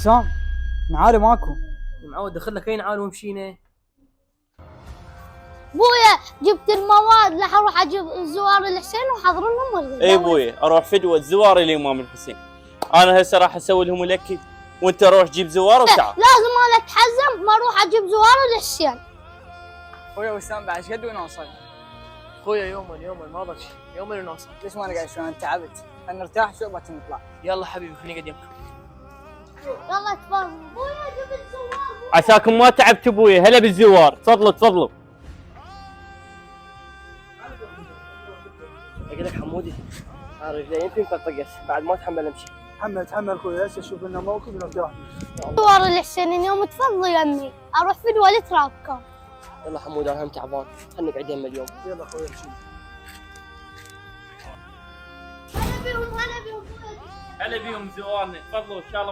وسام نعالي ماكو. معود دخل لك اي نعال ومشينا. بويا جبت المواد راح اروح اجيب زوار الحسين وحضرنهم ولا؟ اي بوي اروح فدوه زوار الامام الحسين. انا هسه راح اسوي لهم لكي وانت روح جيب زوار وتعال. لازم انا اتحزم ما اروح اجيب زوار الحسين. خويا وسام بعد قد وين وصل؟ خويا يوما ما بشي يوما نوصل. ليش ما نقعد شوي؟ انا تعبت، خلينا نرتاح شوي بعدين نطلع. يلا حبيبي خليني قد يمكن. يلا تفضل بويا جبت زوار. عساكم ما تعبت ابوي. هلا بالزوار. تفضلوا. اقول لك حمودي رجلي يمكن تطقس بعد ما اتحمل امشي. تحمل خويا، هسه شوف لنا موقف ونرتاح. زوار الحسين اليوم تفضلوا يمي اروح فدوه لترابكم. يلا حمود انا هم تعبان خلني نقعد يم اليوم. يلا خويا امشي. هلا بيهم هلا بيهم بويا. هلا بيهم زوارنا. تفضلوا ان شاء الله.